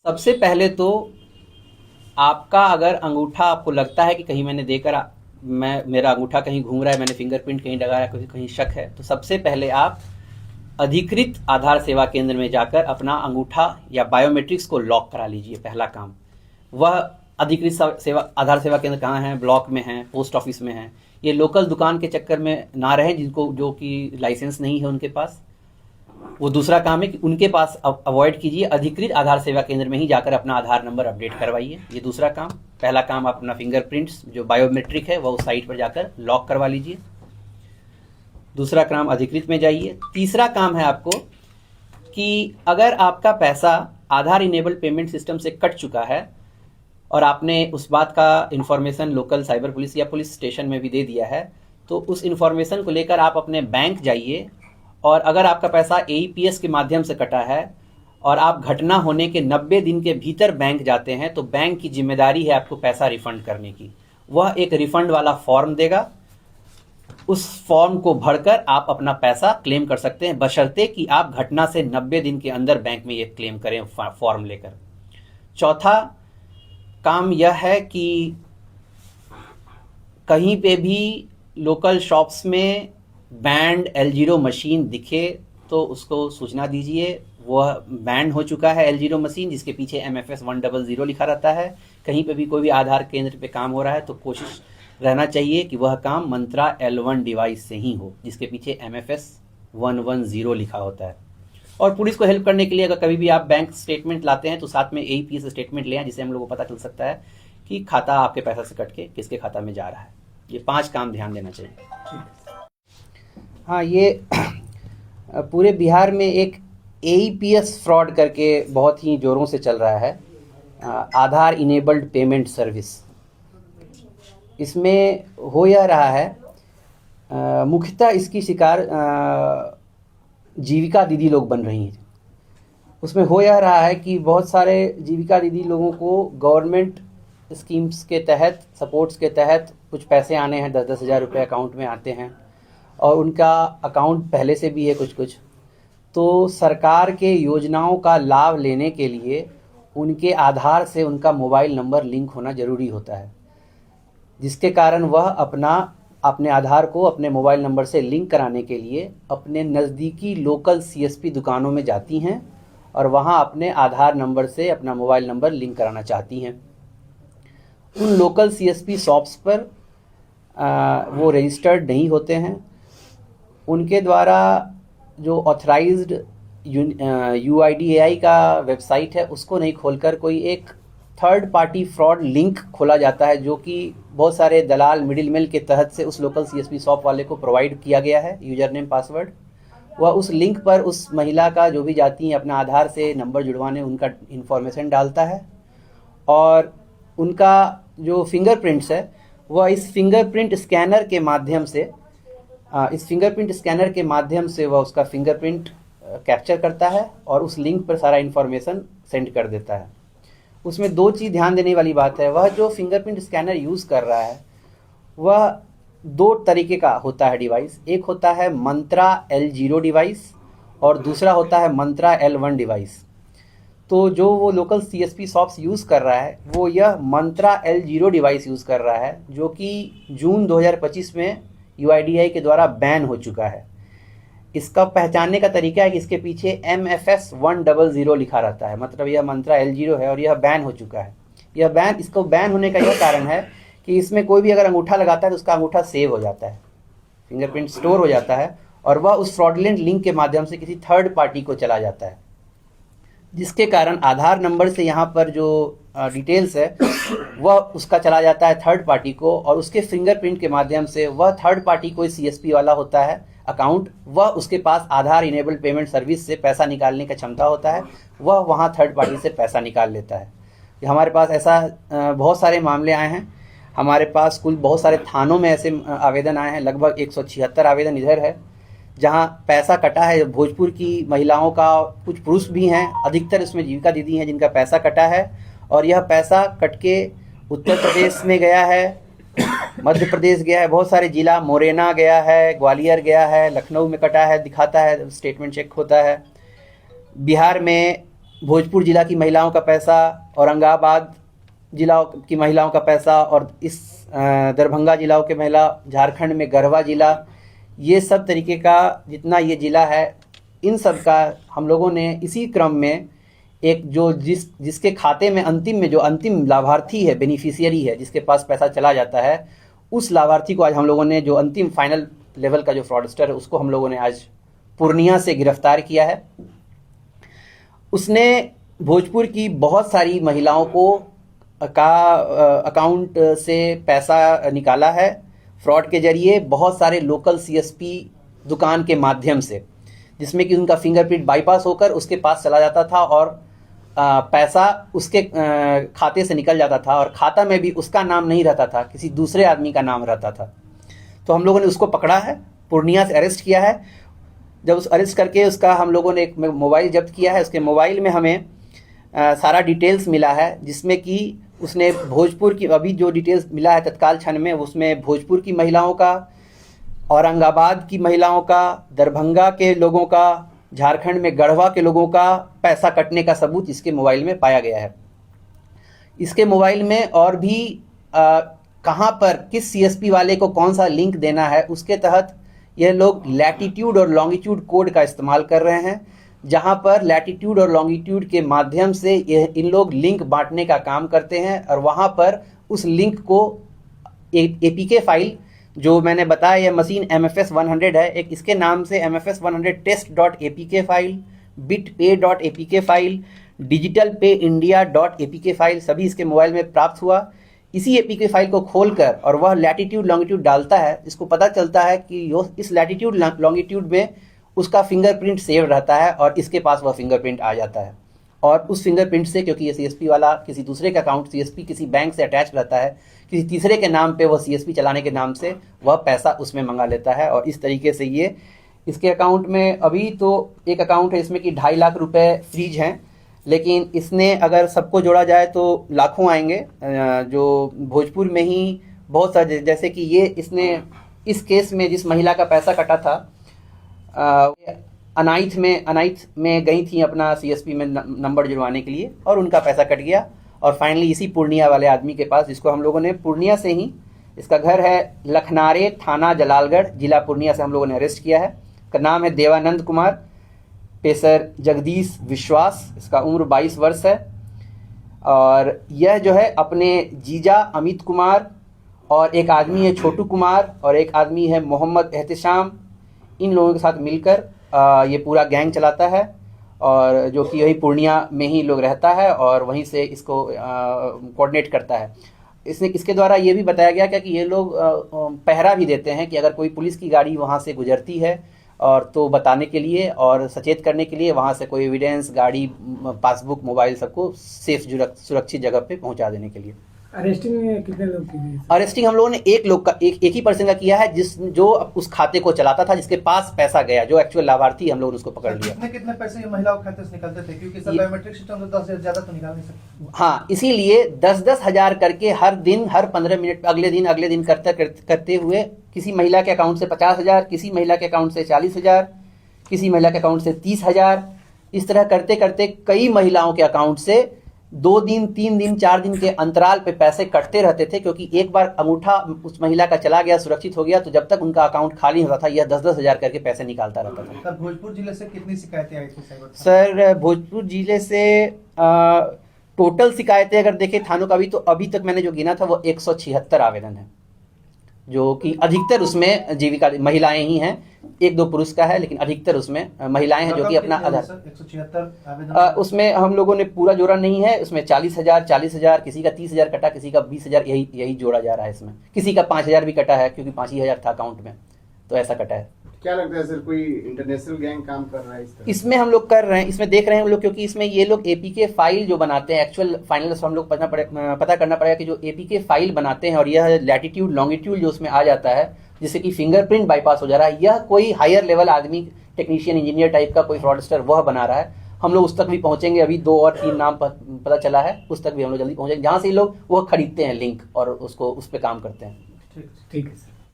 सबसे पहले तो आपका अगर अंगूठा आपको लगता है कि कहीं मैंने देकर मैं मेरा अंगूठा कहीं घूम रहा है, मैंने फिंगरप्रिंट कहीं लगाया, कहीं कहीं शक है, तो सबसे पहले आप अधिकृत आधार सेवा केंद्र में जाकर अपना अंगूठा या बायोमेट्रिक्स को लॉक करा लीजिए। पहला काम वह अधिकृत सेवा आधार सेवा केंद्र कहाँ है? ब्लॉक में है, पोस्ट ऑफिस में है। ये लोकल दुकान के चक्कर में ना रहें जिनको जो कि लाइसेंस नहीं है उनके पास। वो दूसरा काम है कि उनके पास अवॉइड कीजिए, अधिकृत आधार सेवा केंद्र में ही जाकर अपना आधार नंबर अपडेट करवाइए। ये दूसरा काम। पहला काम अपना फिंगरप्रिंट्स जो बायोमेट्रिक है वह उस साइट पर जाकर लॉक करवा लीजिए। दूसरा काम अधिकृत में जाइए। तीसरा काम है आपको कि अगर आपका पैसा आधार इनेबल्ड पेमेंट सिस्टम से कट चुका है और आपने उस बात का इन्फॉर्मेशन लोकल साइबर पुलिस या पुलिस स्टेशन में भी दे दिया है, तो उस इन्फॉर्मेशन को लेकर आप अपने बैंक जाइए। और अगर आपका पैसा एईपीएस के माध्यम से कटा है और आप घटना होने के 90 दिन के भीतर बैंक जाते हैं, तो बैंक की जिम्मेदारी है आपको पैसा रिफंड करने की। वह एक रिफंड वाला फॉर्म देगा, उस फॉर्म को भरकर आप अपना पैसा क्लेम कर सकते हैं, बशर्ते कि आप घटना से 90 दिन के अंदर बैंक में ये क्लेम करें फॉर्म लेकर। चौथा काम यह है कि कहीं पे भी लोकल शॉप्स में बैंड L0 मशीन दिखे तो उसको सूचना दीजिए। वह बैंड हो चुका है L0 मशीन, जिसके पीछे MFS 100 लिखा रहता है। कहीं पे भी कोई भी आधार केंद्र पे काम हो रहा है तो कोशिश रहना चाहिए कि वह काम मंत्रा L1 डिवाइस से ही हो, जिसके पीछे MFS 110 लिखा होता है। और पुलिस को हेल्प करने के लिए अगर कभी भी आप बैंक स्टेटमेंट लाते हैं तो साथ में एईपीएस स्टेटमेंट ले आए, जिससे हम लोग को पता चल सकता है कि खाता आपके पैसा से कट के किसके खाता में जा रहा है। ये 5 काम ध्यान देना चाहिए। हाँ, ये पूरे बिहार में एक एईपीएस फ्रॉड करके बहुत ही जोरों से चल रहा है, आधार इनेबल्ड पेमेंट सर्विस। इसमें हो यह रहा है, मुख्यतः इसकी शिकार जीविका दीदी लोग बन रही हैं। उसमें हो यह रहा है कि बहुत सारे जीविका दीदी लोगों को गवर्नमेंट स्कीम्स के तहत, सपोर्ट्स के तहत कुछ पैसे आने हैं, 10-10 हज़ार रुपये अकाउंट में आते हैं और उनका अकाउंट पहले से भी है कुछ। तो सरकार के योजनाओं का लाभ लेने के लिए उनके आधार से उनका मोबाइल नंबर लिंक होना ज़रूरी होता है, जिसके कारण वह अपने आधार को अपने मोबाइल नंबर से लिंक कराने के लिए अपने नज़दीकी लोकल सीएसपी दुकानों में जाती हैं और वहां अपने आधार नंबर से अपना मोबाइल नंबर लिंक कराना चाहती हैं। उन लोकल सीएसपी शॉप्स पर वो रजिस्टर्ड नहीं होते हैं। उनके द्वारा जो ऑथराइज्ड UIDAI का वेबसाइट है उसको नहीं खोलकर कोई एक थर्ड पार्टी फ्रॉड लिंक खोला जाता है, जो कि बहुत सारे दलाल मिडिलमैन के तहत से उस लोकल सीएसपी शॉप वाले को प्रोवाइड किया गया है, यूजर नेम पासवर्ड। वह उस लिंक पर उस महिला का जो भी जाती है अपना आधार से नंबर जुड़वाने, उनका इन्फॉर्मेशन डालता है और उनका जो फिंगरप्रिंट्स है वह इस फिंगरप्रिंट स्कैनर के माध्यम से वह उसका फिंगरप्रिंट कैप्चर करता है और उस लिंक पर सारा इन्फॉर्मेशन सेंड कर देता है। उसमें 2 चीज़ ध्यान देने वाली बात है। वह जो फिंगरप्रिंट स्कैनर यूज़ कर रहा है वह 2 तरीके का होता है डिवाइस। एक होता है मंत्रा L0 डिवाइस और दूसरा होता है मंत्रा L1 डिवाइस। तो जो वो लोकल सीएसपी शॉप्स यूज़ कर रहा है वो यह मंत्रा L0 डिवाइस यूज़ कर रहा है, जो कि जून 2025 में UIDAI के द्वारा बैन हो चुका है। इसका पहचानने का तरीका है कि इसके पीछे MFS 100 लिखा रहता है, मतलब यह मंत्रा L0 है और यह बैन हो चुका है। इसको बैन होने का यह कारण है कि इसमें कोई भी अगर अंगूठा लगाता है तो उसका अंगूठा सेव हो जाता है, फिंगरप्रिंट स्टोर हो जाता है और वह उस फ्रॉडलेंट लिंक के माध्यम से किसी थर्ड पार्टी को चला जाता है, जिसके कारण आधार नंबर से यहाँ पर जो डिटेल्स है वह उसका चला जाता है थर्ड पार्टी को, और उसके फिंगरप्रिंट के माध्यम से वह थर्ड पार्टी कोई CSP वाला होता है अकाउंट, वह उसके पास आधार इनेबल्ड पेमेंट सर्विस से पैसा निकालने का क्षमता होता है, वह वहाँ थर्ड पार्टी से पैसा निकाल लेता है। हमारे पास ऐसा बहुत सारे मामले आए हैं। हमारे पास कुल बहुत सारे थानों में ऐसे आवेदन आए हैं, लगभग 176 आवेदन इधर है जहां पैसा कटा है। भोजपुर की महिलाओं का, कुछ पुरुष भी हैं, अधिकतर इसमें जीविका दीदी हैं जिनका पैसा कटा है और यह पैसा कट के उत्तर प्रदेश में गया है, मध्य प्रदेश गया है, बहुत सारे जिला, मोरेना गया है, ग्वालियर गया है, लखनऊ में कटा है, दिखाता है, स्टेटमेंट चेक होता है। बिहार में भोजपुर जिला की महिलाओं का पैसा, औरंगाबाद जिला की महिलाओं का पैसा, और इस दरभंगा जिलाओं के महिला, झारखंड में गढ़वा जिला, ये सब तरीके का जितना ये ज़िला है, इन सब का हम लोगों ने इसी क्रम में एक जो जिसके खाते में अंतिम लाभार्थी है, बेनिफिशियरी है, जिसके पास पैसा चला जाता है, उस लाभार्थी को आज हम लोगों ने, जो अंतिम फाइनल लेवल का जो फ्रॉडस्टर है, उसको हम लोगों ने आज पूर्णिया से गिरफ्तार किया है। उसने भोजपुर की बहुत सारी महिलाओं को अकाउंट से पैसा निकाला है फ्रॉड के जरिए, बहुत सारे लोकल सीएसपी दुकान के माध्यम से, जिसमें कि उनका फिंगरप्रिंट बाईपास होकर उसके पास चला जाता था और पैसा उसके खाते से निकल जाता था, और खाता में भी उसका नाम नहीं रहता था, किसी दूसरे आदमी का नाम रहता था। तो हम लोगों ने उसको पकड़ा है, पूर्णिया से अरेस्ट किया है। जब उस अरेस्ट करके उसका हम लोगों ने एक मोबाइल जब्त किया है। उसके मोबाइल में हमें सारा डिटेल्स मिला है, जिसमें कि उसने भोजपुर की, अभी जो डिटेल्स मिला है तत्काल क्षण में, उसमें भोजपुर की महिलाओं का, औरंगाबाद की महिलाओं का, दरभंगा के लोगों का, झारखंड में गढ़वा के लोगों का पैसा कटने का सबूत इसके मोबाइल में पाया गया है। इसके मोबाइल में और भी कहाँ पर किस सीएसपी वाले को कौन सा लिंक देना है, उसके तहत यह लोग लैटिट्यूड और लॉन्गिट्यूड कोड का इस्तेमाल कर रहे हैं, जहां पर लैटिट्यूड और लॉन्गिट्यूड के माध्यम से इन लोग लिंक बांटने का काम करते हैं, और वहां पर उस लिंक को एपीके फाइल, जो मैंने बताया यह मशीन MFS 100 है, एक इसके नाम से MFS 100 test.apk file, bitpay.apk file, digitalpayindia.apk file सभी इसके मोबाइल में प्राप्त हुआ। इसी एपीके फाइल को खोलकर और वह लैटिट्यूड लॉन्गिट्यूड डालता है, इसको पता चलता है कि इस लैटिट्यूड लॉन्गिट्यूड में उसका फिंगरप्रिंट सेव रहता है, और इसके पास वह फिंगरप्रिंट आ जाता है। और उस फिंगरप्रिंट से, क्योंकि ये सीएसपी वाला किसी दूसरे का अकाउंट, सीएसपी किसी बैंक से अटैच रहता है, किसी तीसरे के नाम पे वह सीएसपी चलाने के नाम से वह पैसा उसमें मंगा लेता है। और इस तरीके से ये इसके अकाउंट में, अभी तो एक अकाउंट है इसमें कि 2.5 लाख रुपए फ्रीज हैं, लेकिन इसने अगर सबको जोड़ा जाए तो लाखों आएंगे। जो भोजपुर में ही बहुत सारे, जैसे कि ये इसने इस केस में जिस महिला का पैसा कटा था, अनाइथ में गई थी अपना सीएसपी में नंबर जुड़वाने के लिए, और उनका पैसा कट गया। और फाइनली इसी पूर्णिया वाले आदमी के पास, जिसको हम लोगों ने पूर्णिया से ही, इसका घर है लखनारे, थाना जलालगढ़, जिला पूर्णिया से हम लोगों ने अरेस्ट किया है। इसका नाम है देवानंद कुमार, पेशर जगदीश विश्वास, इसका उम्र 22 वर्ष है। और यह जो है अपने जीजा अमित कुमार, और एक आदमी है छोटू कुमार, और एक आदमी है मोहम्मद एहतिशाम, इन लोगों के साथ मिलकर ये पूरा गैंग चलाता है, और जो कि यही पूर्णिया में ही लोग रहता है, और वहीं से इसको कोऑर्डिनेट करता है। इसके द्वारा ये भी बताया गया कि ये लोग पहरा भी देते हैं कि अगर कोई पुलिस की गाड़ी वहाँ से गुजरती है, और तो बताने के लिए और सचेत करने के लिए, वहाँ से कोई एविडेंस, गाड़ी, पासबुक, मोबाइल, सबको सेफ सुरक्षित जगह पे पहुँचा देने के लिए। अरेस्टिंग में कितने लोग किए? अरेस्टिंग हम लोगों ने एक ही पर्सन का किया है, जो उस खाते को चलाता था, जिसके पास पैसा गया, जो एक्चुअल लाभार्थी, हम लोगों ने उसको पकड़ लिया। कितने पैसे ये महिलाओं के खाते से निकलते थे? क्योंकि सब बायोमेट्रिक सिस्टम से 10 से ज्यादा तो निकाल नहीं सकते। हाँ, इसीलिए 10-10 हजार करके हर दिन, हर 15 मिनट, अगले दिन करते हुए किसी महिला के अकाउंट से 50,000, किसी महिला के अकाउंट से 40,000, किसी महिला के अकाउंट से 30,000, इस तरह करते करते कई महिलाओं के अकाउंट से 2 दिन, 3 दिन, 4 दिन के अंतराल पे पैसे कटते रहते थे। क्योंकि एक बार अंगूठा उस महिला का चला गया, सुरक्षित हो गया, तो जब तक उनका अकाउंट खाली होता था, यह 10-10 हजार करके पैसे निकालता रहता था। सर, भोजपुर जिले से कितनी शिकायतें आई थी? सर, भोजपुर जिले से टोटल शिकायतें अगर देखें थानों का भी, तो अभी तक मैंने जो गिना था वो 176 आवेदन है, जो कि अधिकतर उसमें जीविका महिलाएं ही हैं। 1-2 पुरुष का है, लेकिन अधिकतर उसमें महिलाएं हैं, जो कि अपना आधार। 176 उसमें हम लोगों ने पूरा जोड़ा नहीं है, उसमें 40,000, किसी का 30,000 कटा, किसी का 20,000, यही जोड़ा जा रहा है इसमें। किसी का 5,000 भी कटा है, क्योंकि 5,000 था अकाउंट में, तो ऐसा कटा है। क्या लगता है सर, कोई इंटरनेशनल गैंग काम कर रहा है इस तरह? इसमें हम लोग कर रहे हैं, इसमें देख रहे हैं हम लोग, क्योंकि इसमें ये लोग एपीके फाइल जो बनाते हैं, एक्चुअल फाइनल हम लोग पता करना पड़ेगा कि जो एपीके फाइल बनाते हैं, और यह लैटिट्यूड लॉन्गिट्यूड जो उसमें आ जाता है, जिससे कि फिंगरप्रिंट बाईपास हो जा रहा है, यह कोई हायर लेवल आदमी, टेक्नीशियन, इंजीनियर टाइप का कोई फ्रॉडस्टर वह बना रहा है। हम लोग उस तक भी पहुंचेंगे। अभी 2 और 3 नाम पता चला है, उस तक भी हम लोग जल्दी पहुंचेंगे, जहां से ये लोग वो खरीदते हैं लिंक और उसको उस पर काम करते हैं। ठीक है।